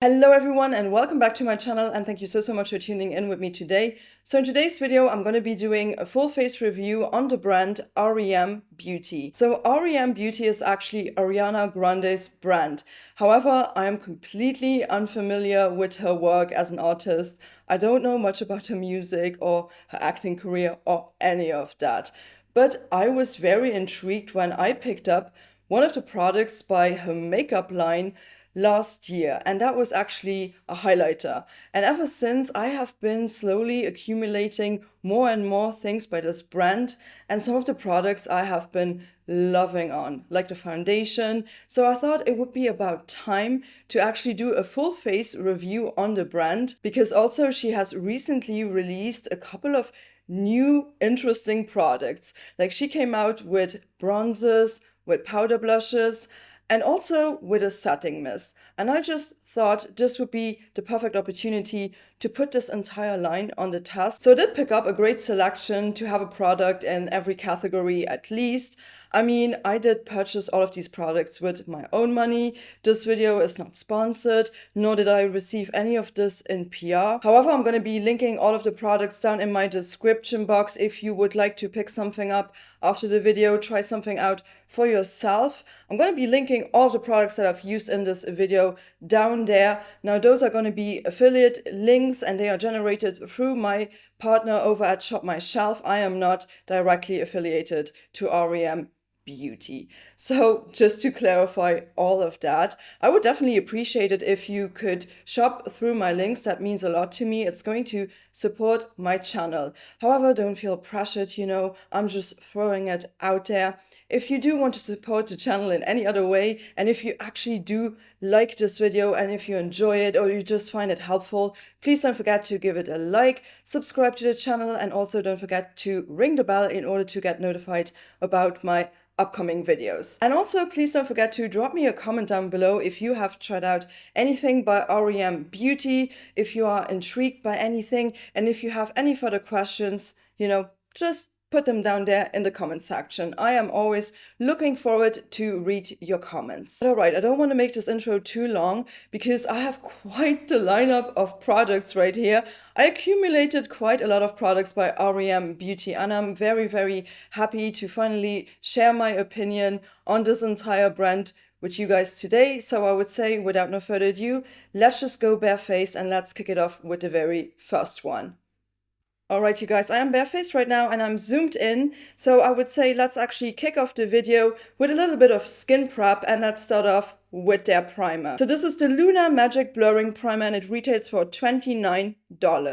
Hello everyone and welcome back to my channel, and thank you so much for tuning in with me today. So in today's video I'm going to be doing a full face review on the brand R.E.M. Beauty. So R.E.M. Beauty is actually Ariana Grande's brand. However, I am completely unfamiliar with her work as an artist. I don't know much about her music or her acting career or any of that. But I was very intrigued when I picked up one of the products by her makeup line last year, and that was actually a highlighter. And ever since, I have been slowly accumulating more and more things by this brand, and some of the products I have been loving on, like the foundation. So I thought it would be about time to actually do a full face review on the brand, because also she has recently released a couple of new interesting products. Like she came out with bronzers, with powder blushes, and also with a setting mist. And I just thought this would be the perfect opportunity to put this entire line on the test. So I did pick up a great selection to have a product in every category at least. I mean, I did purchase all of these products with my own money. This video is not sponsored, nor did I receive any of this in PR. However, I'm going to be linking all of the products down in my description box if you would like to pick something up after the video, try something out for yourself. I'm going to be linking all of the products that I've used in this video down there. Now, those are going to be affiliate links and they are generated through my partner over at Shop My Shelf. I am not directly affiliated to R.E.M. Beauty. So just to clarify all of that, I would definitely appreciate it if you could shop through my links. That means a lot to me. It's going to support my channel. However, don't feel pressured, I'm just throwing it out there. If you do want to support the channel in any other way, and if you actually do like this video and if you enjoy it or you just find it helpful, please don't forget to give it a like, subscribe to the channel, and also don't forget to ring the bell in order to get notified about my upcoming videos. And also, please don't forget to drop me a comment down below if you have tried out anything by R.E.M. Beauty, if you are intrigued by anything, and if you have any further questions, just put them down there in the comment section. I am always looking forward to read your comments. But all right, I don't want to make this intro too long because I have quite the lineup of products right here. I accumulated quite a lot of products by R.E.M. Beauty, and I'm very, very happy to finally share my opinion on this entire brand with you guys today. So I would say, without no further ado, let's just go barefaced and let's kick it off with the very first one. Alright, you guys, I am barefaced right now and I'm zoomed in, so I would say let's actually kick off the video with a little bit of skin prep, and let's start off with their primer. So this is the Luna Magic Blurring Primer and it retails for $29.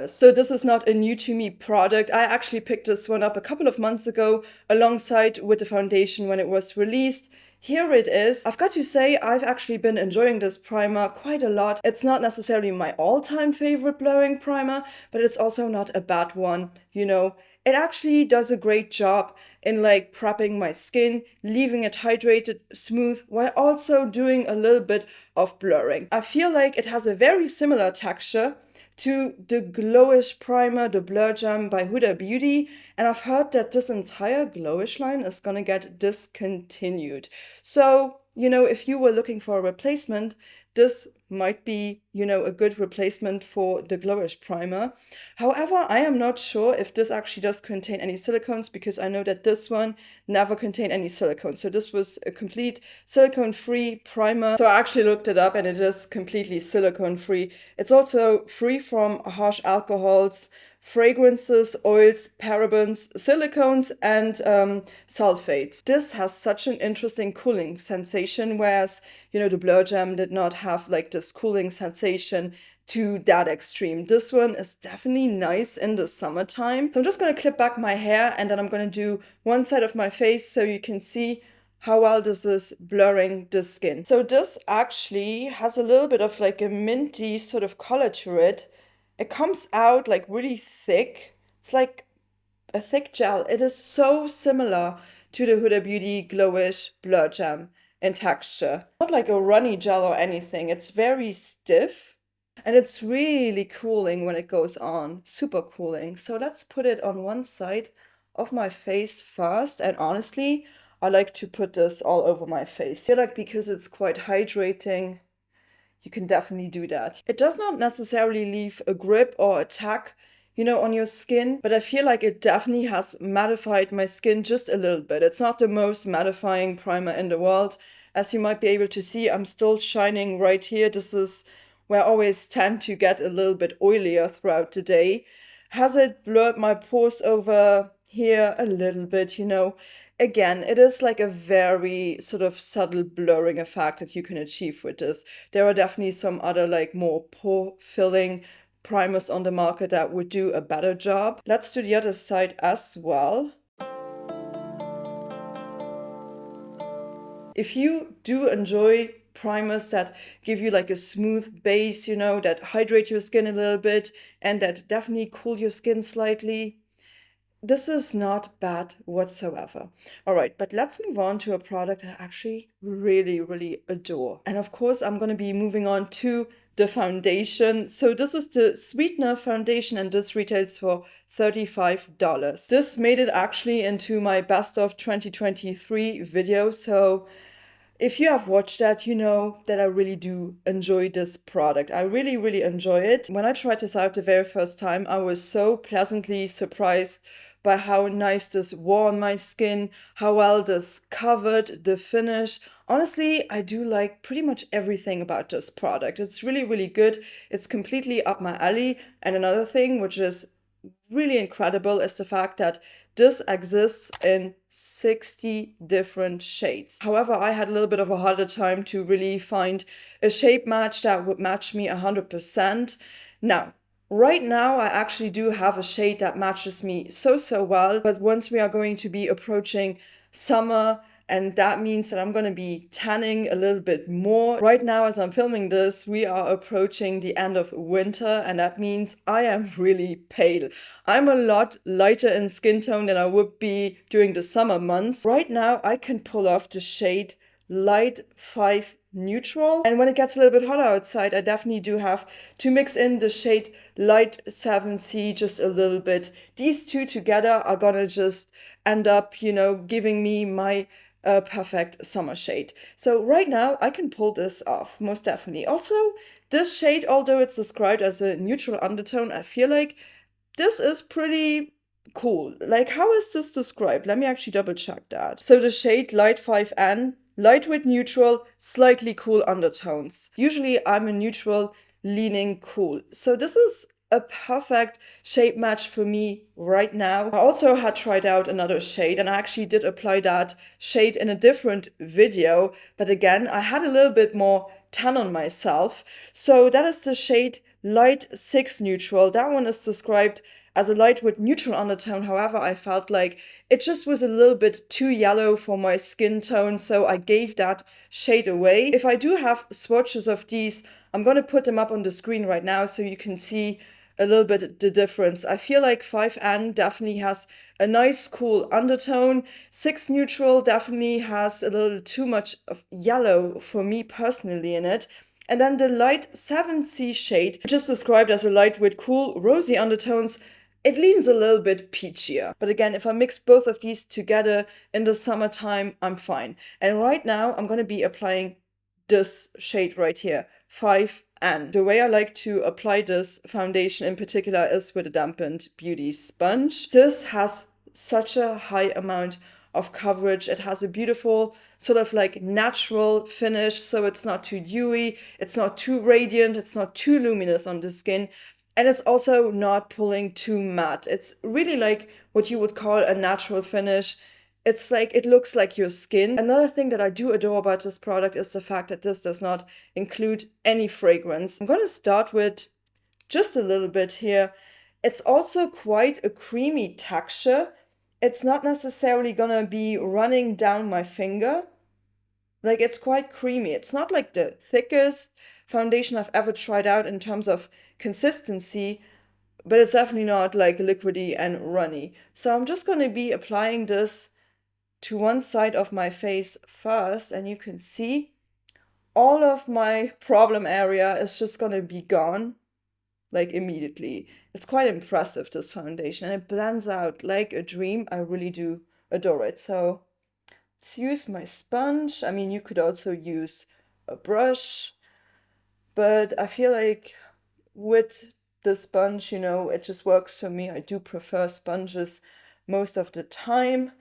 So this is not a new to me product. I actually picked this one up a couple of months ago alongside with the foundation when it was released. Here it is. I've got to say, I've actually been enjoying this primer quite a lot. It's not necessarily my all-time favorite blurring primer, but it's also not a bad one, It actually does a great job in prepping my skin, leaving it hydrated, smooth, while also doing a little bit of blurring. I feel like it has a very similar texture to the Glowish primer, the Blur Gem by Huda Beauty, and I've heard that this entire Glowish line is gonna get discontinued. So, if you were looking for a replacement, this might be, a good replacement for the Glowish primer. However, I am not sure if this actually does contain any silicones, because I know that this one never contained any silicone. So this was a complete silicone-free primer. So I actually looked it up and it is completely silicone-free. It's also free from harsh alcohols, fragrances, oils, parabens, silicones, and sulfates. This has such an interesting cooling sensation, whereas, the Blur Gem did not have this cooling sensation to that extreme. This one is definitely nice in the summertime. So I'm just going to clip back my hair and then I'm going to do one side of my face so you can see how well this is blurring the skin. So this actually has a little bit of a minty sort of color to it. It comes out really thick. It's like a thick gel. It is so similar to the Huda Beauty Glowish Blur Gem in texture. Not like a runny gel or anything. It's very stiff and it's really cooling when it goes on. Super cooling. So let's put it on one side of my face first. And honestly, I like to put this all over my face. I feel like because it's quite hydrating, you can definitely do that. It does not necessarily leave a grip or a tag, on your skin, but I feel like it definitely has mattified my skin just a little bit. It's not the most mattifying primer in the world. As you might be able to see, I'm still shining right here. This is where I always tend to get a little bit oilier throughout the day. Has it blurred my pores over here a little bit, Again, it is like a very sort of subtle blurring effect that you can achieve with this. There are definitely some other like more pore filling primers on the market that would do a better job. Let's do the other side as well. If you do enjoy primers that give you like a smooth base, that hydrate your skin a little bit and that definitely cool your skin slightly, this is not bad whatsoever. All right, but let's move on to a product I actually really, really adore. And of course, I'm going to be moving on to the foundation. So this is the Sweetener foundation and this retails for $35. This made it actually into my best of 2023 video. So if you have watched that, you know that I really do enjoy this product. I really, really enjoy it. When I tried this out the very first time, I was so pleasantly surprised by how nice this wore on my skin, how well this covered, the finish. Honestly, I do like pretty much everything about this product. It's really, really good. It's completely up my alley. And another thing, which is really incredible, is the fact that this exists in 60 different shades. However, I had a little bit of a harder time to really find a shade match that would match me 100%. Now, right now, I actually do have a shade that matches me so well, but once we are going to be approaching summer, and that means that I'm going to be tanning a little bit more. Right now, as I'm filming this, we are approaching the end of winter, and that means I am really pale. I'm a lot lighter in skin tone than I would be during the summer months. Right now, I can pull off the shade Light 5 Neutral. And when it gets a little bit hotter outside, I definitely do have to mix in the shade Light 7C just a little bit. These two together are gonna just end up, giving me my perfect summer shade. So right now I can pull this off, most definitely. Also, this shade, although it's described as a neutral undertone, I feel like this is pretty cool. Like, how is this described? Let me actually double check that. So the shade Light 5N, lightweight neutral, slightly cool undertones. Usually I'm a neutral leaning cool. So this is a perfect shade match for me right now. I also had tried out another shade and I actually did apply that shade in a different video. But again, I had a little bit more tan on myself. So that is the shade Light 6 Neutral. That one is described as a light with neutral undertone. However, I felt like it just was a little bit too yellow for my skin tone, so I gave that shade away. If I do have swatches of these, I'm going to put them up on the screen right now so you can see a little bit the difference. I feel like 5N definitely has a nice cool undertone. 6 Neutral definitely has a little too much of yellow for me personally in it. And then the Light 7C shade, which is described as a light with cool rosy undertones, it leans a little bit peachier. But again, if I mix both of these together in the summertime, I'm fine. And right now, I'm going to be applying this shade right here, 5N. The way I like to apply this foundation in particular is with a dampened beauty sponge. This has such a high amount of coverage. It has a beautiful sort of like natural finish, so it's not too dewy, it's not too radiant, it's not too luminous on the skin. And it's also not pulling too matte. It's really like what you would call a natural finish. It's like, it looks like your skin. Another thing that I do adore about this product is the fact that this does not include any fragrance. I'm going to start with just a little bit here. It's also quite a creamy texture. It's not necessarily going to be running down my finger. Like, it's quite creamy. It's not like the thickest foundation I've ever tried out in terms of consistency, but it's definitely not like liquidy and runny. So I'm just going to be applying this to one side of my face first, and you can see all of my problem area is just going to be gone like immediately. It's quite impressive, this foundation, and it blends out like a dream. I really do adore it. So let's use my sponge. I mean, you could also use a brush but I feel like with the sponge, you know, it just works for me. I do prefer sponges most of the time,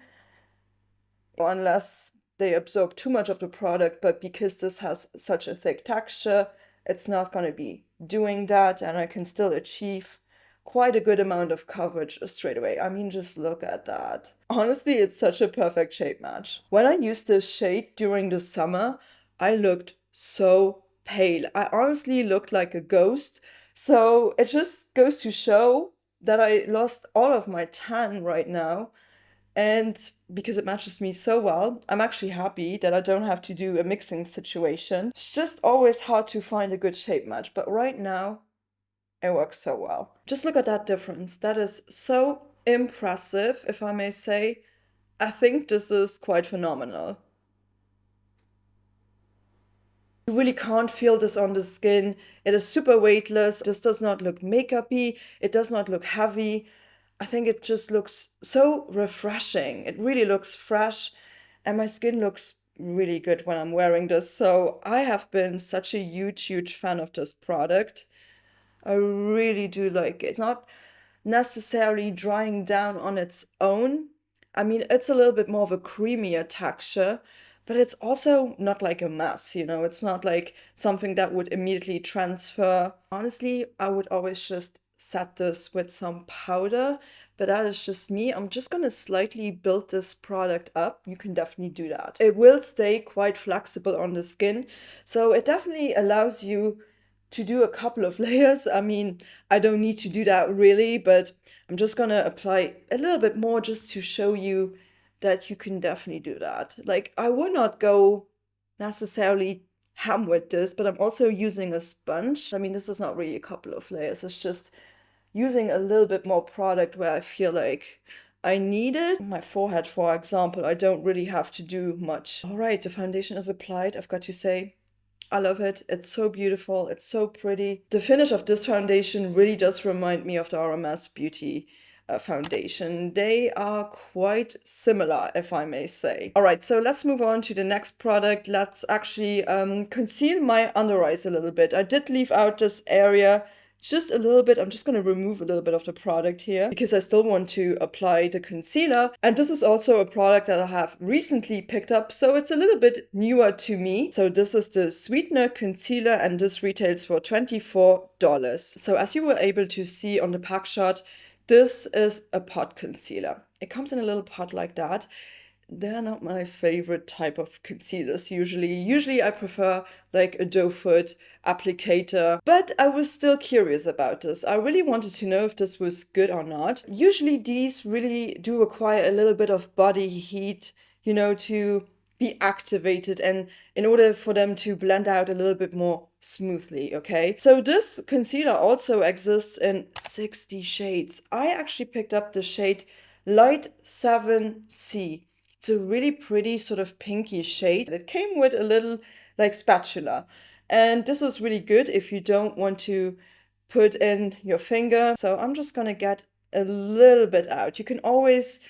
unless they absorb too much of the product, but because this has such a thick texture, it's not going to be doing that, and I can still achieve quite a good amount of coverage straight away. I mean, just look at that. Honestly, it's such a perfect shade match. When I used this shade during the summer, I looked so pale. I honestly looked like a ghost. So it just goes to show that I lost all of my tan right now. And because it matches me so well, I'm actually happy that I don't have to do a mixing situation. It's just always hard to find a good shape match, but right now it works so well. Just look at that difference. That is so impressive, if I may say. I think this is quite phenomenal. You really can't feel this on the skin. It is super weightless. This does not look makeup-y. It does not look heavy. I think it just looks so refreshing. It really looks fresh, and my skin looks really good when I'm wearing this. So I have been such a huge fan of this product. I really do like it. It's not necessarily drying down on its own. I mean, it's a little bit more of a creamier texture, but it's also not like a mess, you know? It's not like something that would immediately transfer. Honestly, I would always just set this with some powder, but that is just me. I'm just gonna slightly build this product up. You can definitely do that. It will stay quite flexible on the skin, so it definitely allows you to do a couple of layers. I mean, I don't need to do that really, but I'm just gonna apply a little bit more just to show you that you can definitely do that. Like, I would not go necessarily ham with this, but I'm also using a sponge. I mean, this is not really a couple of layers, it's just using a little bit more product where I feel like I need it. My forehead, for example, I don't really have to do much. All right, the foundation is applied. I've got to say, I love it. It's so beautiful. It's so pretty. The finish of this foundation really does remind me of the RMS Beauty foundation. They are quite similar, if I may say. All right, so let's move on to the next product. Let's actually conceal my under eyes a little bit. I did leave out this area just a little bit. I'm just going to remove a little bit of the product here because I still want to apply the concealer. And this is also a product that I have recently picked up, so it's a little bit newer to me. So this is the Sweetener Concealer, and this retails for $24. So as you were able to see on the pack shot, this is a pot concealer. It comes in a little pot like that. They're not my favorite type of concealers usually. Usually I prefer like a doe foot applicator, but I was still curious about this. I really wanted to know if this was good or not. Usually these really do require a little bit of body heat, you know, to be activated and in order for them to blend out a little bit more smoothly, okay? So this concealer also exists in 60 shades. I actually picked up the shade Light 7C. It's a really pretty sort of pinky shade. It came with a little like spatula. And this is really good if you don't want to put in your finger. So I'm just gonna get a little bit out. You can always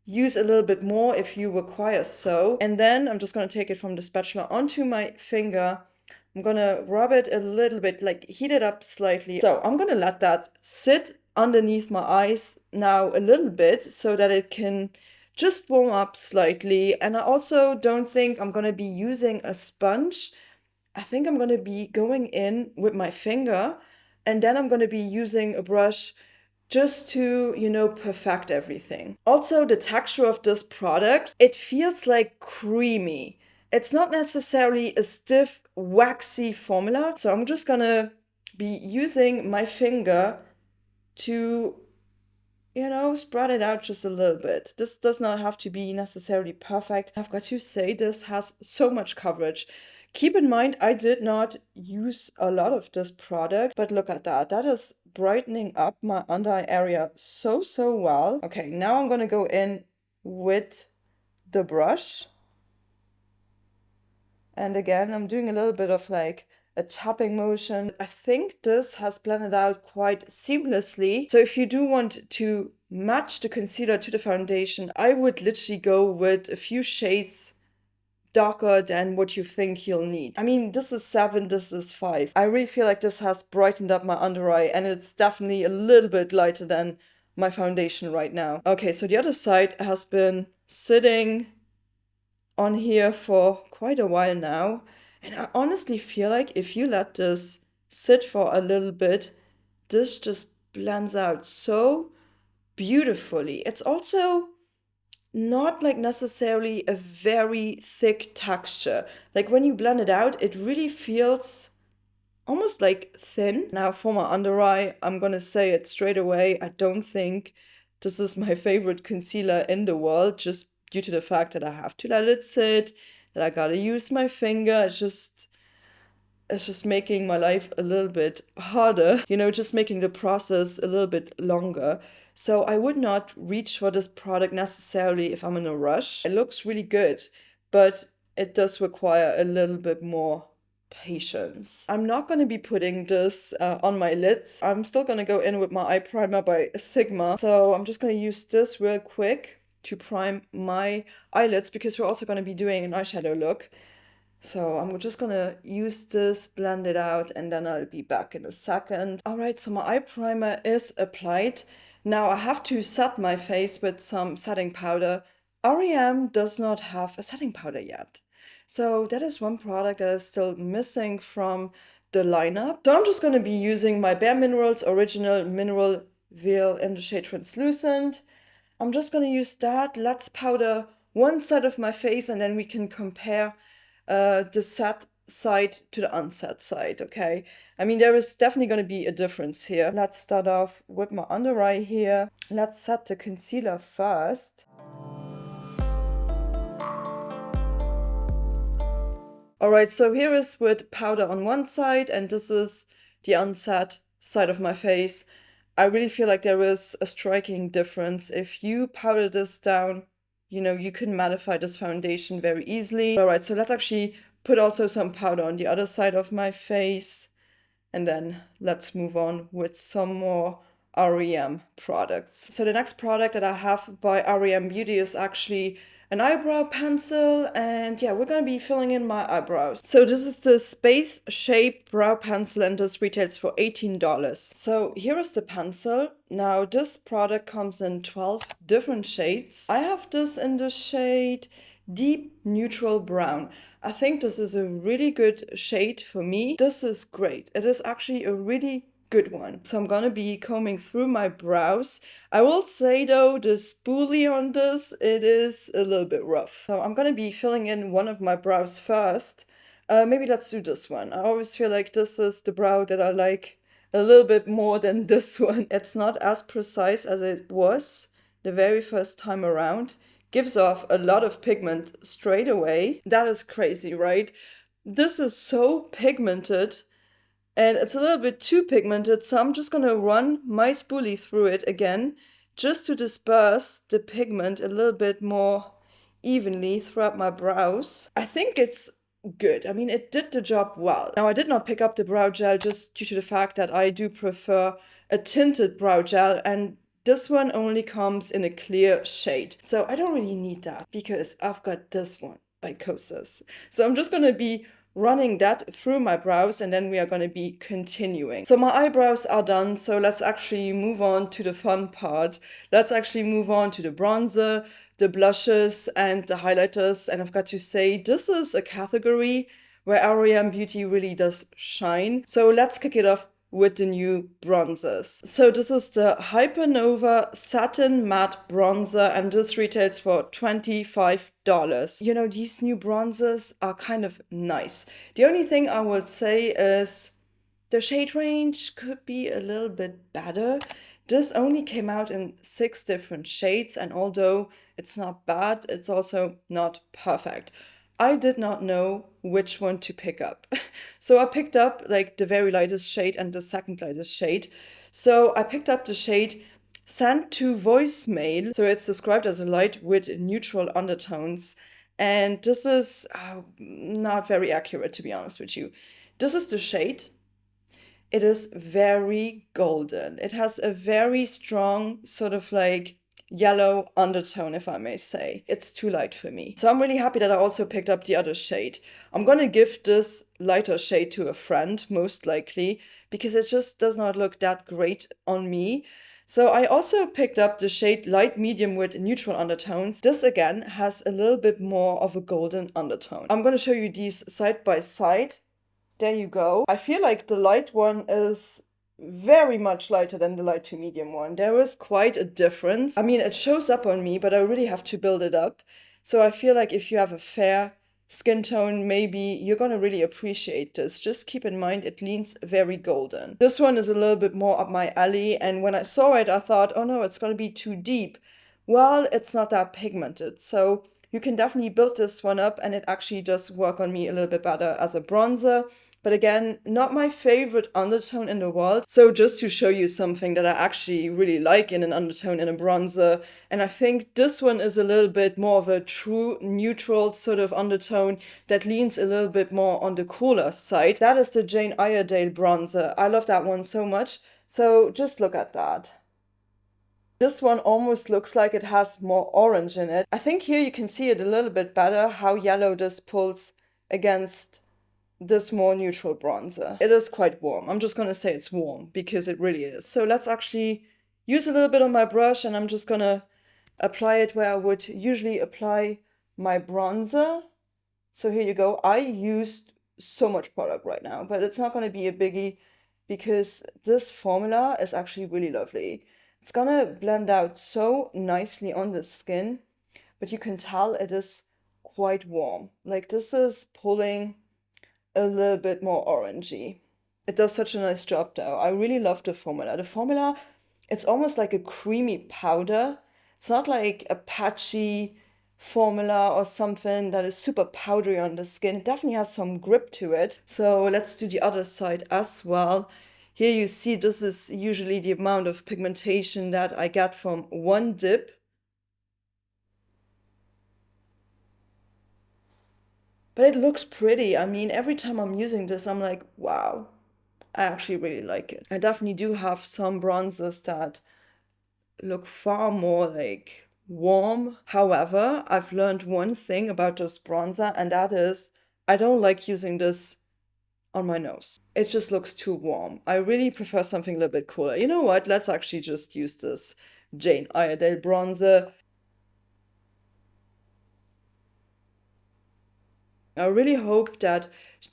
use a little bit more if you require so. And then I'm just gonna take it from the spatula onto my finger. I'm gonna rub it a little bit, like heat it up slightly. So I'm gonna let that sit underneath my eyes now a little bit so that it can just warm up slightly. And I also don't think I'm gonna be using a sponge. I think I'm gonna be going in with my finger, and then I'm gonna be using a brush just to, you know, perfect everything. Also, the texture of this product, it feels like creamy. It's not necessarily a stiff, waxy formula. So I'm just gonna be using my finger to, you know, spread it out just a little bit. This does not have to be necessarily perfect. I've got to say, this has so much coverage. Keep in mind, I did not use a lot of this product, but look at that. That is brightening up my under eye area so well. Okay, now I'm gonna go in with the brush. And again, I'm doing a little bit of like a tapping motion. I think this has blended out quite seamlessly. So if you do want to match the concealer to the foundation, I would literally go with a few shades darker than what you think you'll need. I mean, this is 7, this is 5. I really feel like this has brightened up my under eye, and it's definitely a little bit lighter than my foundation right now. Okay, so the other side has been sitting on here for quite a while now, and I honestly feel like if you let this sit for a little bit, this just blends out so beautifully. It's also not like necessarily a very thick texture. Like when you blend it out, it really feels almost like thin. Now for my under eye, I'm gonna say it straight away, I don't think this is my favorite concealer in the world, just due to the fact that I have to let it sit, that I gotta use my finger. It's just making my life a little bit harder, you know, just making the process a little bit longer. So I would not reach for this product necessarily if I'm in a rush. It looks really good, but it does require a little bit more patience. I'm not going to be putting this on my lids. I'm still going to go in with my eye primer by Sigma. So I'm just going to use this real quick to prime my eyelids, because we're also going to be doing an eyeshadow look. So I'm just gonna use this, blend it out, and then I'll be back in a second. All right, so my eye primer is applied. Now I have to set my face with some setting powder. R.E.M does not have a setting powder yet. So that is one product that is still missing from the lineup. So I'm just gonna be using my Bare Minerals Original Mineral Veil in the shade Translucent. I'm just gonna use that. Let's powder one side of my face, and then we can compare the set side to the unset side, okay? I mean, there is definitely going to be a difference here. Let's start off with my under eye here. Let's set the concealer first. All right, so here is with powder on one side, and this is the unset side of my face. I really feel like there is a striking difference. If you powder this down, you know, you can mattify this foundation very easily. All right, so let's actually put also some powder on the other side of my face. And then let's move on with some more R.E.M products. So the next product that I have by R.E.M Beauty is actually an eyebrow pencil, and yeah, we're gonna be filling in my eyebrows. So this is the Space Shape Brow Pencil, and this retails for $18. So here is the pencil. Now this product comes in 12 different shades. I have this in the shade Deep Neutral Brown. I think this is a really good shade for me. This is great. It is actually a really good one. So I'm gonna be combing through my brows. I will say though, the spoolie on this, it is a little bit rough. So I'm gonna be filling in one of my brows first. Maybe let's do this one. I always feel like this is the brow that I like a little bit more than this one. It's not as precise as it was the very first time around. Gives off a lot of pigment straight away. That is crazy, right? This is so pigmented, and it's a little bit too pigmented, so I'm just gonna run my spoolie through it again, just to disperse the pigment a little bit more evenly throughout my brows. I think it's good. I mean, it did the job well. Now, I did not pick up the brow gel just due to the fact that I do prefer a tinted brow gel, and this one only comes in a clear shade. So I don't really need that because I've got this one by Kosas. So I'm just gonna be running that through my brows, and then we are going to be continuing. So my eyebrows are done, so let's actually move on to the fun part. Let's actually move on to the bronzer, the blushes, and the highlighters. And I've got to say, this is a category where R.E.M Beauty really does shine. So let's kick it off with the new bronzers. So this is the Hypernova Satin Matte Bronzer, and this retails for $25. You know, these new bronzers are kind of nice. The only thing I would say is the shade range could be a little bit better. This only came out in 6 different shades, and although it's not bad, it's also not perfect. I did not know which one to pick up. So I picked up like the very lightest shade and the second lightest shade. So I picked up the shade Send to Voicemail. So it's described as a light with neutral undertones. And this is not very accurate, to be honest with you. This is the shade. It is very golden. It has a very strong sort of like yellow undertone, if I may say. It's too light for me. So I'm really happy that I also picked up the other shade. I'm gonna give this lighter shade to a friend, most likely, because it just does not look that great on me. So I also picked up the shade light medium with neutral undertones. This again has a little bit more of a golden undertone. I'm gonna show you these side by side. There you go. I feel like the light one is very much lighter than the light to medium one. There is quite a difference. I mean, it shows up on me, but I really have to build it up. So I feel like if you have a fair skin tone, maybe you're gonna really appreciate this. Just keep in mind it leans very golden. This one is a little bit more up my alley, and when I saw it, I thought, oh no, it's gonna be too deep. Well, it's not that pigmented, so you can definitely build this one up, and it actually does work on me a little bit better as a bronzer. But again, not my favorite undertone in the world. So just to show you something that I actually really like in an undertone in a bronzer, and I think this one is a little bit more of a true neutral sort of undertone that leans a little bit more on the cooler side. That is the Jane Iredale bronzer. I love that one so much. So just look at that. This one almost looks like it has more orange in it. I think here you can see it a little bit better, how yellow this pulls against this more neutral bronzer. It is quite warm. I'm just gonna say it's warm because it really is. So let's actually use a little bit on my brush, and I'm just gonna apply it where I would usually apply my bronzer. So here you go. I used so much product right now, but it's not gonna be a biggie because this formula is actually really lovely. It's gonna blend out so nicely on the skin, but you can tell it is quite warm. Like this is pulling a little bit more orangey. It does such a nice job though. I really love the formula. The formula, it's almost like a creamy powder. It's not like a patchy formula or something that is super powdery on the skin. It definitely has some grip to it. So let's do the other side as well. Here you see this is usually the amount of pigmentation that I get from one dip. But it looks pretty. I mean, every time I'm using this, I'm like, wow, I actually really like it. I definitely do have some bronzers that look far more like warm. However, I've learned one thing about this bronzer, and that is I don't like using this on my nose. It just looks too warm. I really prefer something a little bit cooler. You know what? Let's actually just use this Jane Iredale bronzer. I really hope that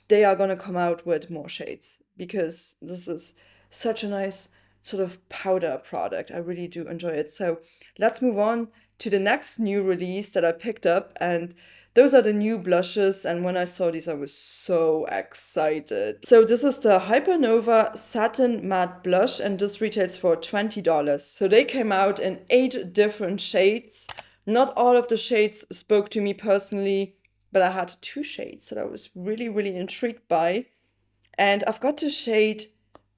they are gonna come out with more shades because this is such a nice sort of powder product. I really do enjoy it. So let's move on to the next new release that I picked up, and those are the new blushes, and when I saw these I was so excited. So this is the Hypernova Satin Matte Blush, and this retails for $20. So they came out in 8 different shades. Not all of the shades spoke to me personally, but I had 2 shades that I was really, really intrigued by. And I've got the shade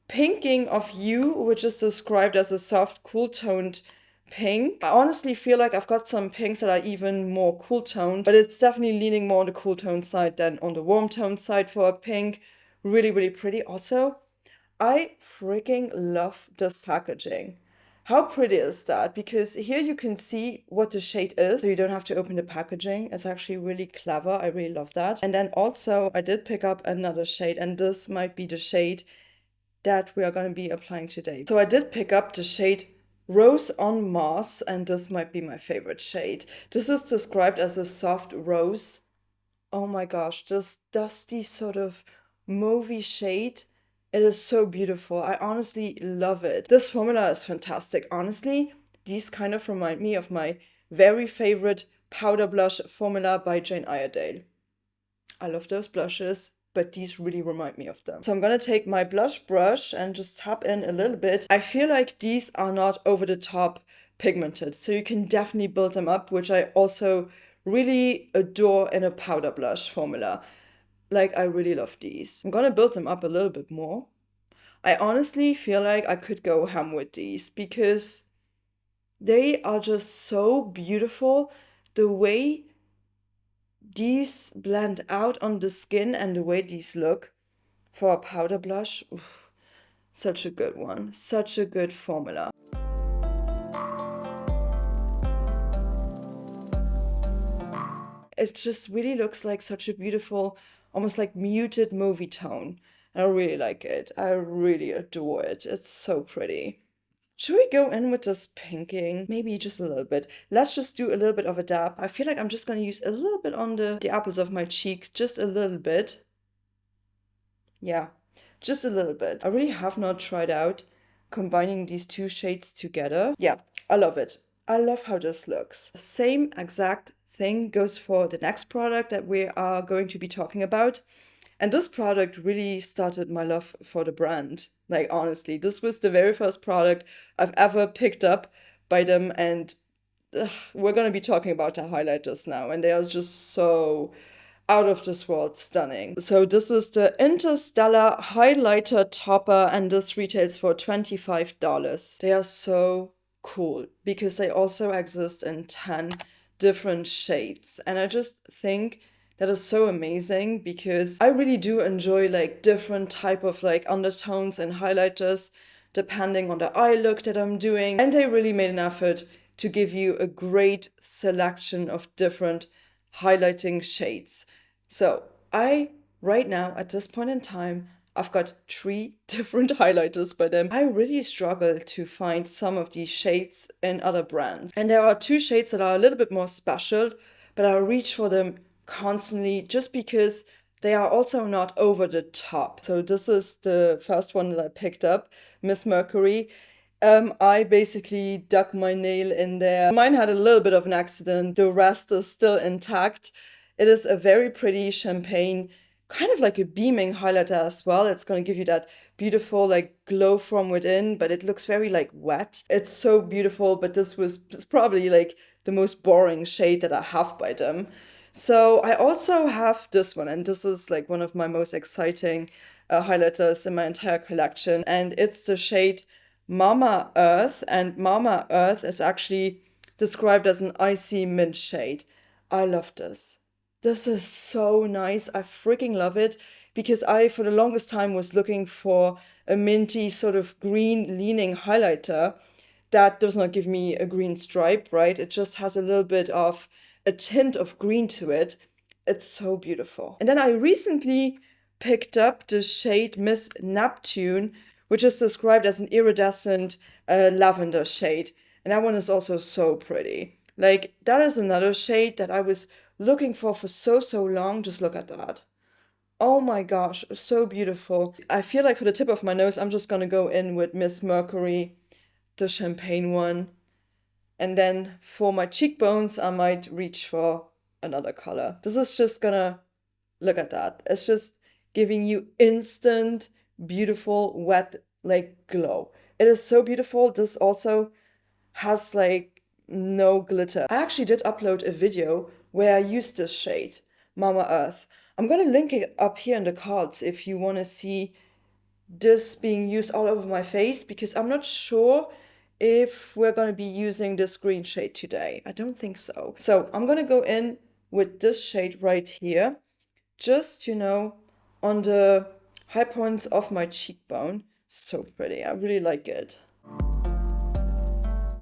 Pinking of You, which is described as a soft, cool-toned pink. I honestly feel like I've got some pinks that are even more cool-toned, but it's definitely leaning more on the cool-toned side than on the warm-toned side for a pink. Really, really pretty. Also, I freaking love this packaging. How pretty is that? Because here you can see what the shade is, so you don't have to open the packaging. It's actually really clever. I really love that. And then also I did pick up another shade, and this might be the shade that we are going to be applying today. So I did pick up the shade Rose on Mars, and this might be my favorite shade. This is described as a soft rose. Oh my gosh, this dusty sort of mauvey shade. It is so beautiful. I honestly love it. This formula is fantastic. Honestly, these kind of remind me of my very favorite powder blush formula by Jane Iredale. I love those blushes, but these really remind me of them. So I'm gonna take my blush brush and just tap in a little bit. I feel like these are not over the top pigmented, so you can definitely build them up, which I also really adore in a powder blush formula. Like, I really love these. I'm gonna build them up a little bit more. I honestly feel like I could go ham with these because they are just so beautiful. The way these blend out on the skin and the way these look for a powder blush, oof, such a good one. Such a good formula. it just really looks like such a beautiful, almost like muted movie tone. I really like it. I really adore it. It's so pretty. Should we go in with this pinking? Maybe just a little bit. Let's just do a little bit of a dab. I feel like I'm just going to use a little bit on the apples of my cheek. Just a little bit. Yeah, just a little bit. I really have not tried out combining these two shades together. Yeah, I love it. I love how this looks. Same exact thing goes for the next product that we are going to be talking about. And this product really started my love for the brand. Like, honestly, this was the very first product I've ever picked up by them. And we're going to be talking about the highlighters now. And they are just so out of this world stunning. So this is the Interstellar Highlighter Topper, and this retails for $25. They are so cool because they also exist in 10 different shades. And I just think that is so amazing because I really do enjoy like different type of like undertones and highlighters depending on the eye look that I'm doing. And they really made an effort to give you a great selection of different highlighting shades. So right now at this point in time, I've got 3 different highlighters by them. I really struggle to find some of these shades in other brands. And there are 2 shades that are a little bit more special, but I reach for them constantly just because they are also not over the top. So this is the first one that I picked up, Miss Mercury. I basically dug my nail in there. Mine had a little bit of an accident. The rest is still intact. It is a very pretty champagne, kind of like a beaming highlighter as well. It's going to give you that beautiful like glow from within, but it looks very like wet. It's so beautiful, but this is probably like the most boring shade that I have by them. So I also have this one, and this is like one of my most exciting highlighters in my entire collection, and it's the shade Mama Earth, and Mama Earth is actually described as an icy mint shade. I love this. This is so nice. I freaking love it because I, for the longest time, was looking for a minty sort of green leaning highlighter that does not give me a green stripe, right? It just has a little bit of a tint of green to it. It's so beautiful. And then I recently picked up the shade Miss Neptune, which is described as an iridescent lavender shade. And that one is also so pretty. Like, that is another shade that I was looking for so long. Just look at that. Oh my gosh, so beautiful. I feel like for the tip of my nose, I'm just gonna go in with Miss Mercury, the champagne one. And then for my cheekbones, I might reach for another color. This is just gonna, look at that. It's just giving you instant, beautiful, wet, like glow. It is so beautiful. This also has like no glitter. I actually did upload a video where I used this shade, Mama Earth. I'm gonna link it up here in the cards if you wanna see this being used all over my face, because I'm not sure if we're gonna be using this green shade today. I don't think so. So I'm gonna go in with this shade right here, just, on the high points of my cheekbone. So pretty. I really like it.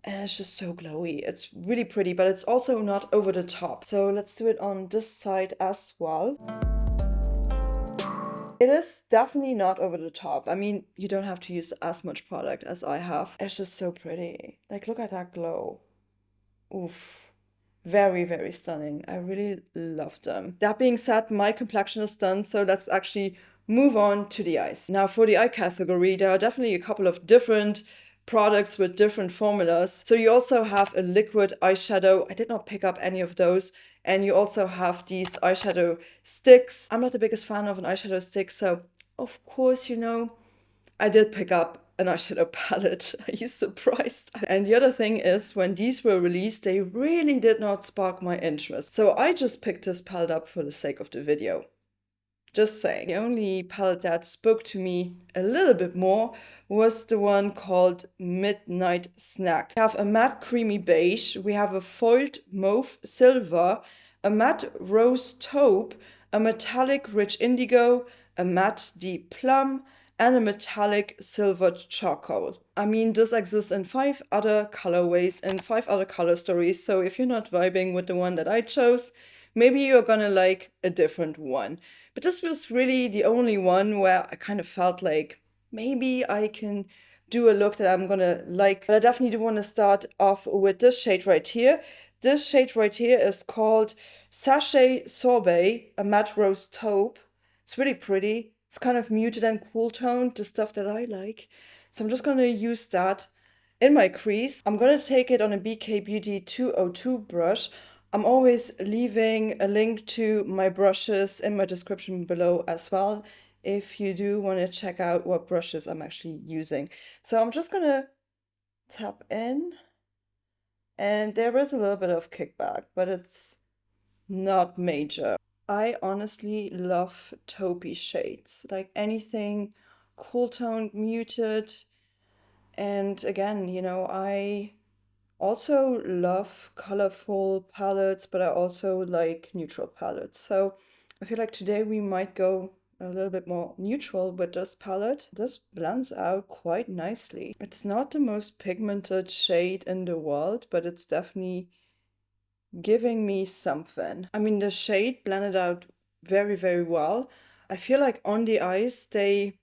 And it's just so glowy. It's really pretty, but it's also not over the top. So let's do it on this side as well. It is definitely not over the top. I mean, you don't have to use as much product as I have. It's just so pretty. Like, look at that glow. Oof. Very, very stunning. I really love them. That being said, my complexion is done, so let's actually move on to the eyes. Now, for the eye category, there are definitely a couple of different products with different formulas. So you also have a liquid eyeshadow. I did not pick up any of those. And you also have these eyeshadow sticks. I'm not the biggest fan of an eyeshadow stick, so of course, I did pick up an eyeshadow palette. Are you surprised? And the other thing is, when these were released, they really did not spark my interest. So I just picked this palette up for the sake of the video. Just saying. The only palette that spoke to me a little bit more was the one called Midnight Snack. We have a matte creamy beige, we have a foiled mauve silver, a matte rose taupe, a metallic rich indigo, a matte deep plum, and a metallic silver charcoal. I mean, this exists in 5 other colorways and 5 other color stories, so if you're not vibing with the one that I chose, maybe you're gonna like a different one. But this was really the only one where I kind of felt like maybe I can do a look that I'm gonna like. But I definitely do want to start off with this shade right here. This shade right here is called Sachet Sorbet, a matte rose taupe. It's really pretty. It's kind of muted and cool toned, the stuff that I like. So I'm just gonna use that in my crease. I'm gonna take it on a BK Beauty 202 brush. I'm always leaving a link to my brushes in my description below as well, if you do want to check out what brushes I'm actually using. So I'm just gonna tap in, and there is a little bit of kickback, but it's not major. I honestly love taupey shades, like anything cool toned, muted. And again, you know, I also love colorful palettes, but I also like neutral palettes. So I feel like today we might go a little bit more neutral with this palette. This blends out quite nicely. It's not the most pigmented shade in the world, but it's definitely giving me something. I mean, the shade blended out very, very well. I feel like on the eyes, they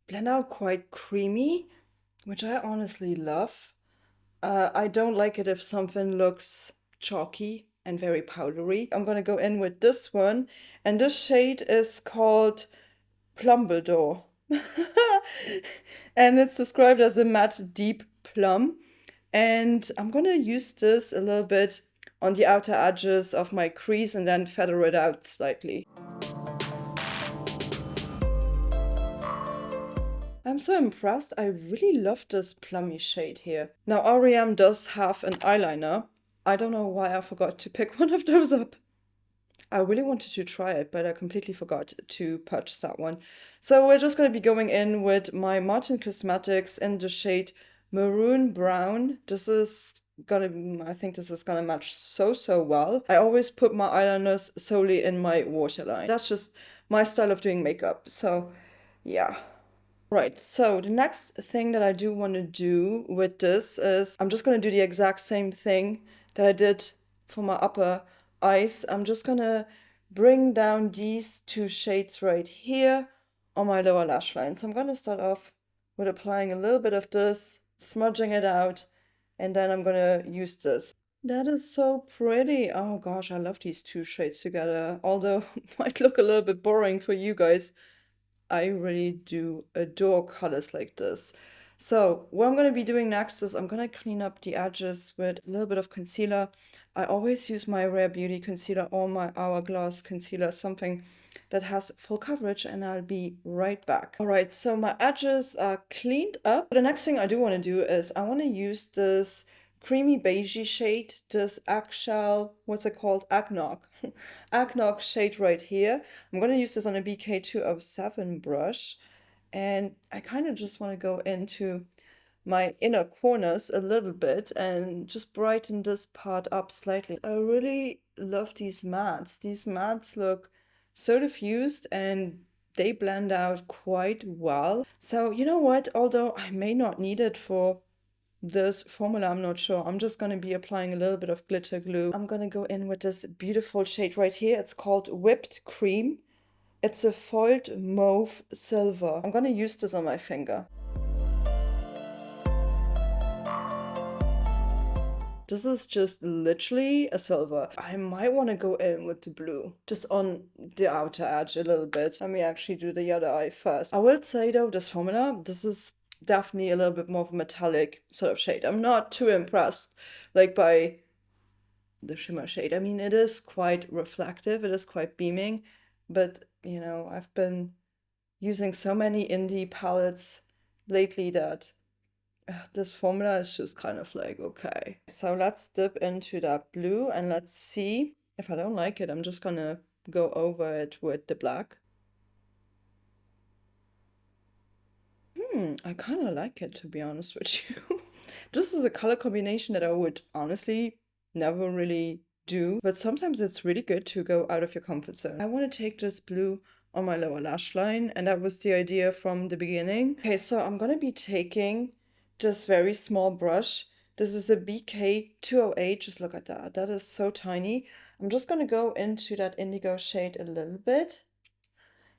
blend out quite creamy, which I honestly love. I don't like it if something looks chalky and very powdery. I'm gonna go in with this one, and this shade is called Plumbledore. And it's described as a matte deep plum. And I'm gonna use this a little bit on the outer edges of my crease and then feather it out slightly. I'm so impressed. I really love this plummy shade here. Now, R.E.M does have an eyeliner. I don't know why I forgot to pick one of those up. I really wanted to try it, but I completely forgot to purchase that one. So we're just going to be going in with my Martin Cosmetics in the shade Maroon Brown. This is I think this is gonna match so well. I always put my eyeliners solely in my waterline. That's just my style of doing makeup. So yeah. Right, so the next thing that I do want to do with this is I'm just going to do the exact same thing that I did for my upper eyes. I'm just going to bring down these two shades right here on my lower lash line. So I'm going to start off with applying a little bit of this, smudging it out, and then I'm going to use this. That is so pretty. Oh gosh, I love these two shades together. Although it might look a little bit boring for you guys, I really do adore colors like this. So what I'm going to be doing next is I'm going to clean up the edges with a little bit of concealer. I always use my Rare Beauty concealer or my Hourglass concealer, something that has full coverage, and I'll be right back. All right, so my edges are cleaned up. The next thing I do want to do is I want to use this creamy beigey shade, this eggshell, what's it called? Eggnog. Eggnog shade right here. I'm going to use this on a BK 207 brush, and I kind of just want to go into my inner corners a little bit and just brighten this part up slightly. I really love these mattes. These mattes look so diffused and they blend out quite well. So you know what, although I may not need it for this formula, I'm not sure. I'm just going to be applying a little bit of glitter glue. I'm going to go in with this beautiful shade right here. It's called Whipped Cream. It's a foiled mauve silver. I'm going to use this on my finger. This is just literally a silver. I might want to go in with the blue, just on the outer edge a little bit. Let me actually do the other eye first. I will say though, this formula, this is definitely a little bit more of a metallic sort of shade. I'm not too impressed like by the shimmer shade. I mean, it is quite reflective, it is quite beaming, but you know, I've been using so many indie palettes lately that this formula is just kind of like, okay. So let's dip into that blue and let's see. If I don't like it, I'm just gonna go over it with the black. I kind of like it, to be honest with you. This is a color combination that I would honestly never really do, but sometimes it's really good to go out of your comfort zone. I want to take this blue on my lower lash line, and that was the idea from the beginning. Okay, so I'm gonna be taking this very small brush. This is a BK 208, just look at that. That is so tiny. I'm just gonna go into that indigo shade a little bit.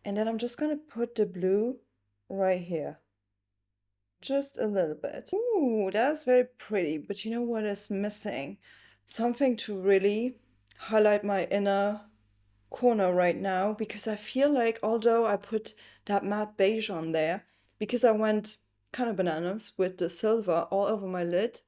And then I'm just gonna put the blue right here. Just a little bit. Ooh, that's very pretty. But you know what is missing? Something to really highlight my inner corner right now, because I feel like although I put that matte beige on there, because I went kind of bananas with the silver all over my lid,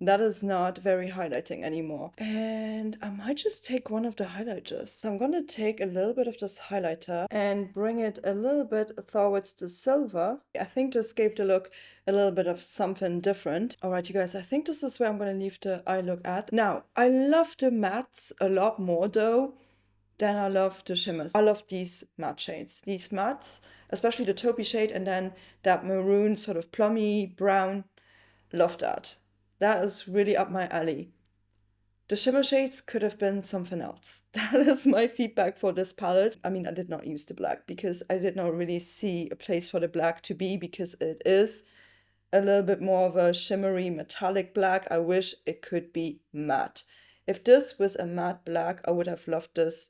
that is not very highlighting anymore. And I might just take one of the highlighters. So I'm gonna take a little bit of this highlighter and bring it a little bit towards the silver. I think this gave the look a little bit of something different. All right, you guys, I think this is where I'm gonna leave the eye look at. Now, I love the mattes a lot more though than I love the shimmers. I love these matte shades. These mattes, especially the taupey shade and then that maroon sort of plummy brown, love that. That is really up my alley. The shimmer shades could have been something else. That is my feedback for this palette. I mean, I did not use the black because I did not really see a place for the black to be, because it is a little bit more of a shimmery metallic black. I wish it could be matte. If this was a matte black, I would have loved this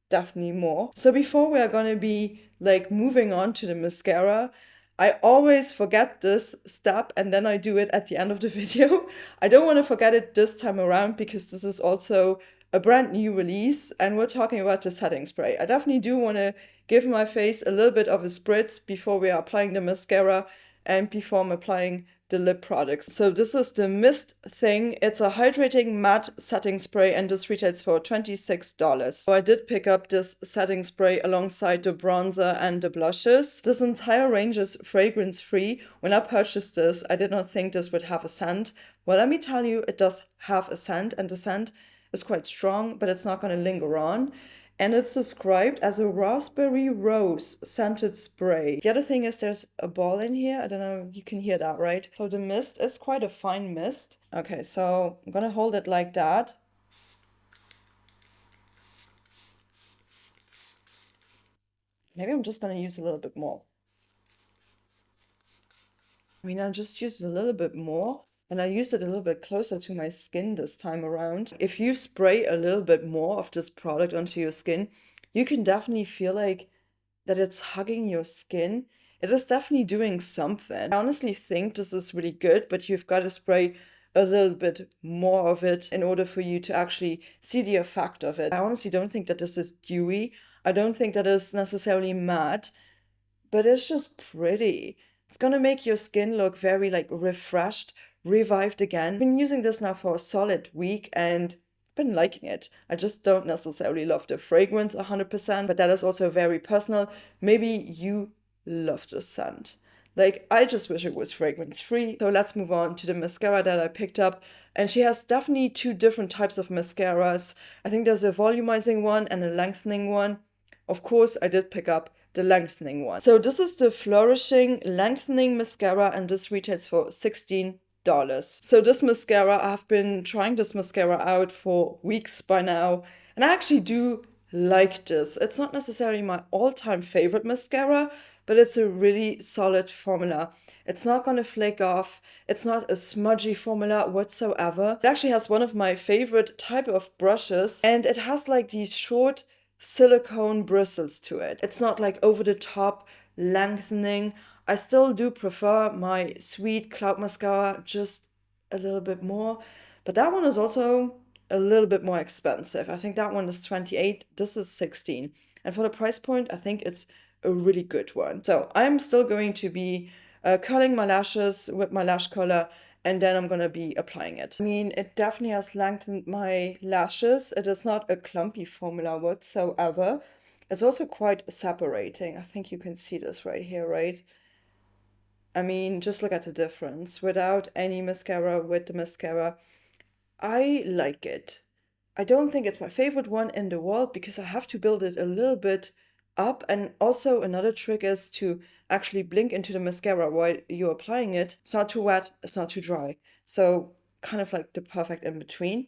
definitely more. So before we are going to be like moving on to the mascara, I always forget this step and then I do it at the end of the video. I don't want to forget it this time around because this is also a brand new release and we're talking about the setting spray. I definitely do want to give my face a little bit of a spritz before we are applying the mascara and before I'm applying the lip products. So this is the Mist thing. It's a hydrating matte setting spray and this retails for $26. So I did pick up this setting spray alongside the bronzer and the blushes. This entire range is fragrance free. When I purchased this, I did not think this would have a scent. Well, let me tell you, it does have a scent and the scent is quite strong, but it's not going to linger on. And it's described as a raspberry rose scented spray. The other thing is there's a ball in here. I don't know, you can hear that, right? So the mist is quite a fine mist. Okay, so I'm gonna hold it like that. Maybe I'm just gonna use a little bit more. I mean, I just used a little bit more. And I used it a little bit closer to my skin this time around. If you spray a little bit more of this product onto your skin, you can definitely feel like that it's hugging your skin. It is definitely doing something. I honestly think this is really good, but you've got to spray a little bit more of it in order for you to actually see the effect of it. I honestly don't think that this is dewy. I don't think that it's necessarily matte, but it's just pretty. It's gonna make your skin look very like refreshed, revived again. I've been using this now for a solid week and been liking it. I just don't necessarily love the fragrance 100%, but that is also very personal. Maybe you love the scent. Like, I just wish it was fragrance free. So let's move on to the mascara that I picked up. And she has definitely two different types of mascaras. I think there's a volumizing one and a lengthening one. Of course, I did pick up the lengthening one. So this is the Flourishing Lengthening Mascara and this retails for $16. So this mascara, I've been trying this mascara out for weeks by now, and I actually do like this. It's not necessarily my all-time favorite mascara, but it's a really solid formula. It's not gonna flake off. It's not a smudgy formula whatsoever. It actually has one of my favorite type of brushes, and it has like these short silicone bristles to it. It's not like over the top lengthening. I still do prefer my Sweet Cloud Mascara just a little bit more, but that one is also a little bit more expensive. I think that one is 28, this is 16. And for the price point, I think it's a really good one. So I'm still going to be curling my lashes with my lash curler and then I'm gonna be applying it. I mean, it definitely has lengthened my lashes. It is not a clumpy formula whatsoever. It's also quite separating. I think you can see this right here, right? I mean, just look at the difference. Without any mascara, with the mascara, I like it. I don't think it's my favorite one in the world because I have to build it a little bit up. And also another trick is to actually blink into the mascara while you're applying it. It's not too wet, it's not too dry. So kind of like the perfect in between.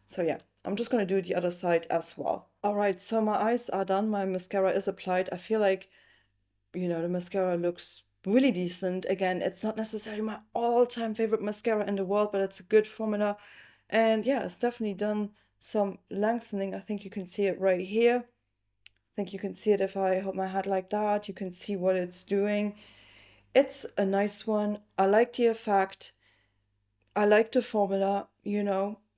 So yeah, I'm just gonna do the other side as well. All right, so my eyes are done. My mascara is applied. I feel like, you know, the mascara looks really decent. Again, it's not necessarily my all-time favorite mascara in the world, but it's a good formula. And yeah, it's definitely done some lengthening. I think you can see it right here. I think you can see it if I hold my head like that. You can see what it's doing. It's a nice one. I like the effect. I like the formula,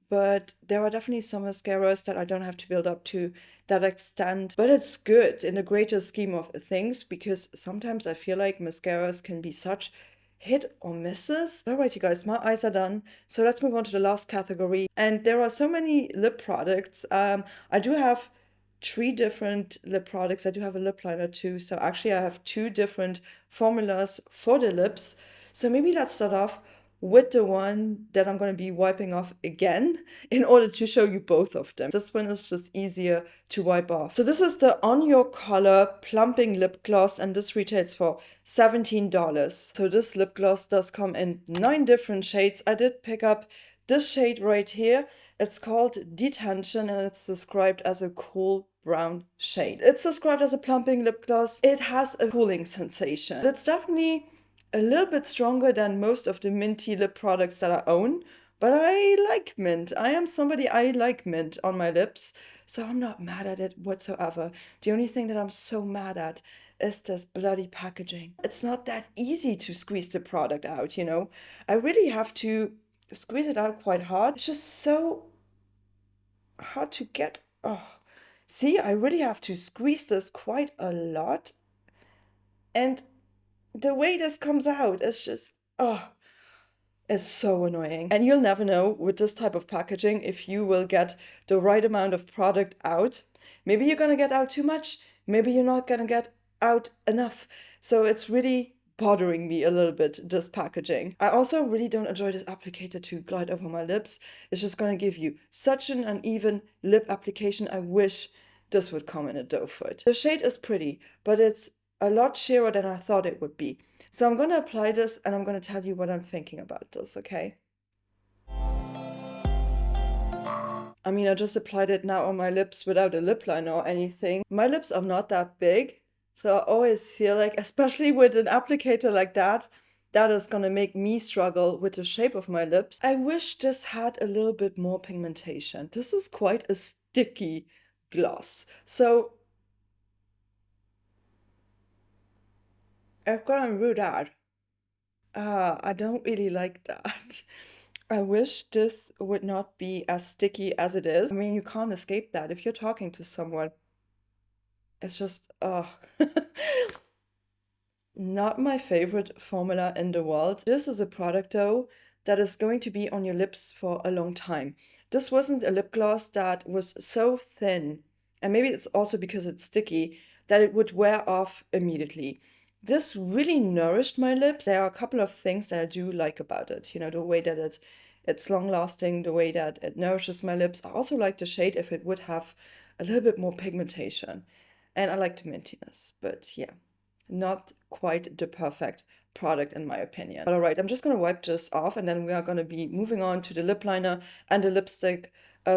but there are definitely some mascaras that I don't have to build up to that extent. But it's good in the greater scheme of things, because sometimes I feel like mascaras can be such hit or misses. All right, you guys, my eyes are done. So let's move on to the last category. And there are so many lip products. I do have 3 different lip products. I do have a lip liner too. So actually I have 2 different formulas for the lips. So maybe let's start off with the one that I'm going to be wiping off again in order to show you both of them. This one is just easier to wipe off. So this is the On Your Color Plumping Lip Gloss, and this retails for $17. So this lip gloss does come in 9 different shades. I did pick up this shade right here. It's called Detention, and it's described as a cool brown shade. It's described as a plumping lip gloss. It has a cooling sensation. It's definitely a little bit stronger than most of the minty lip products that I own, but I like mint. I like mint on my lips, so I'm not mad at it whatsoever. The only thing that I'm so mad at is this bloody packaging. It's not that easy to squeeze the product out, I really have to squeeze it out quite hard. It's just so hard to get. Oh, see, I really have to squeeze this quite a lot, and the way this comes out is just, it's so annoying. And you'll never know with this type of packaging if you will get the right amount of product out. Maybe you're gonna get out too much, maybe you're not gonna get out enough. So it's really bothering me a little bit, this packaging. I also really don't enjoy this applicator to glide over my lips. It's just gonna give you such an uneven lip application. I wish this would come in a doe foot. The shade is pretty, but it's a lot sheerer than I thought it would be. So I'm going to apply this and I'm going to tell you what I'm thinking about this, okay? I mean, I just applied it now on my lips without a lip liner or anything. My lips are not that big, so I always feel like, especially with an applicator like that, that is going to make me struggle with the shape of my lips. I wish this had a little bit more pigmentation. This is quite a sticky gloss. So I'm gonna do that. I don't really like that. I wish this would not be as sticky as it is. I mean, you can't escape that. If you're talking to someone, it's just, not my favorite formula in the world. This is a product though that is going to be on your lips for a long time. This wasn't a lip gloss that was so thin, and maybe it's also because it's sticky, that it would wear off immediately. This really nourished my lips. There are a couple of things that I do like about it. The way that it's long lasting, the way that it nourishes my lips. I also like the shade if it would have a little bit more pigmentation. And I like the mintiness, but yeah, not quite the perfect product in my opinion. But all right, I'm just going to wipe this off, and then we are going to be moving on to the lip liner and the lipstick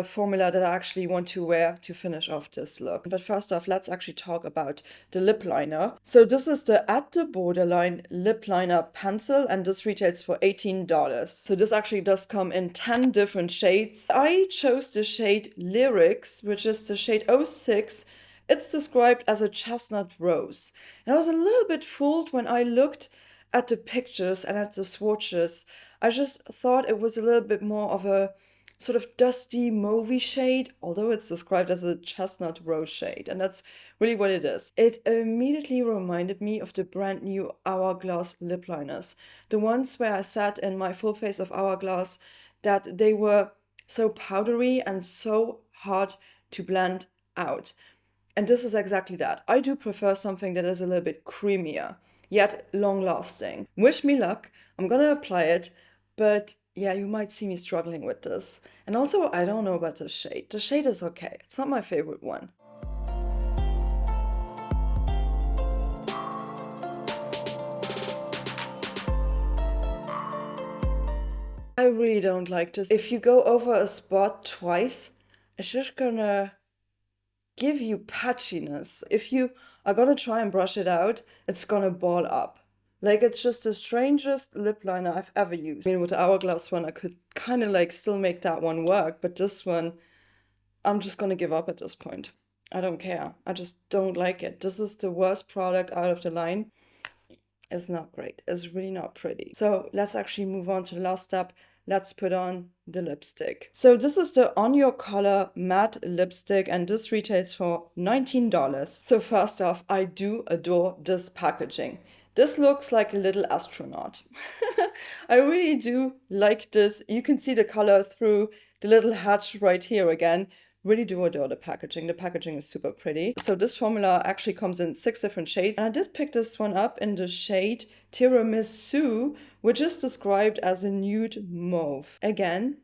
formula that I actually want to wear to finish off this look. But first off, let's actually talk about the lip liner. So this is the At the Borderline Lip Liner Pencil, and this retails for $18. So this actually does come in 10 different shades. I chose the shade Lyrics, which is the shade 06. It's described as a chestnut rose. And I was a little bit fooled when I looked at the pictures and at the swatches. I just thought it was a little bit more of a sort of dusty mauvey shade, although it's described as a chestnut rose shade, and that's really what it is. It immediately reminded me of the brand new Hourglass lip liners, the ones where I said in my full face of Hourglass that they were so powdery and so hard to blend out. And this is exactly that. I do prefer something that is a little bit creamier, yet long lasting. Wish me luck. I'm gonna apply it, but yeah, you might see me struggling with this. And also, I don't know about the shade. The shade is okay. It's not my favorite one. I really don't like this. If you go over a spot twice, it's just gonna give you patchiness. If you are gonna try and brush it out, it's gonna ball up. Like, it's just the strangest lip liner I've ever used. I mean, with the Hourglass one, I could kind of like still make that one work, but this one, I'm just gonna give up at this point. I don't care. I just don't like it. This is the worst product out of the line. It's not great. It's really not pretty. So let's actually move on to the last step. Let's put on the lipstick. So this is the On Your Color matte lipstick, and this retails for $19. So first off, I do adore this packaging. This looks like a little astronaut. I really do like this. You can see the color through the little hatch right here again. Really do adore the packaging. The packaging is super pretty. So this formula actually comes in 6 different shades. And I did pick this one up in the shade Tiramisu, which is described as a nude mauve. Again,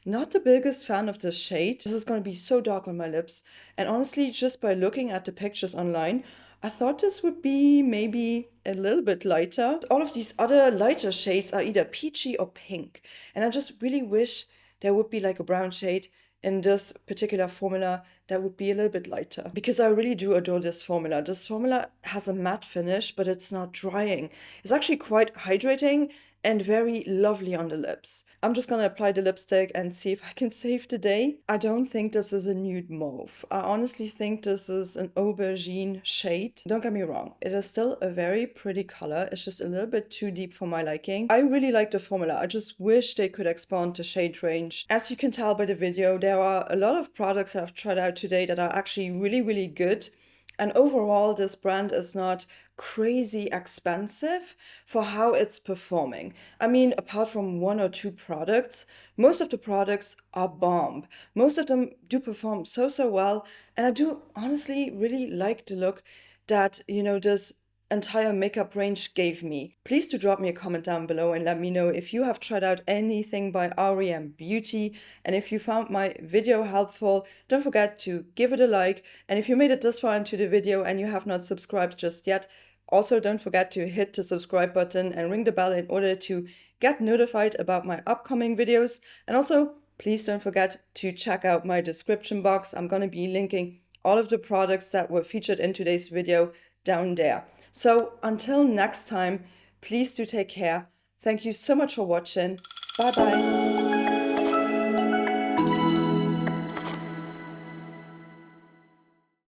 not the biggest fan of this shade. This is going to be so dark on my lips. And honestly, just by looking at the pictures online, I thought this would be maybe a little bit lighter. All of these other lighter shades are either peachy or pink. And I just really wish there would be like a brown shade in this particular formula that would be a little bit lighter, because I really do adore this formula. This formula has a matte finish, but it's not drying. It's actually quite hydrating and very lovely on the lips. I'm just gonna apply the lipstick and see if I can save the day. I don't think this is a nude mauve. I honestly think this is an aubergine shade. Don't get me wrong, it is still a very pretty color. It's just a little bit too deep for my liking. I really like the formula. I just wish they could expand the shade range. As you can tell by the video, there are a lot of products that I've tried out today that are actually really, really good. And overall, this brand is not crazy expensive for how it's performing. I mean, apart from 1 or 2 products, most of the products are bomb. Most of them do perform so well. And I do honestly really like the look that, this entire makeup range gave me. Please do drop me a comment down below and let me know if you have tried out anything by R.E.M Beauty, and if you found my video helpful. Don't forget to give it a like, and if you made it this far into the video and you have not subscribed just yet, also don't forget to hit the subscribe button and ring the bell in order to get notified about my upcoming videos. And also, please don't forget to check out my description box. I'm going to be linking all of the products that were featured in today's video down there. So until next time, please do take care. Thank you so much for watching. Bye bye.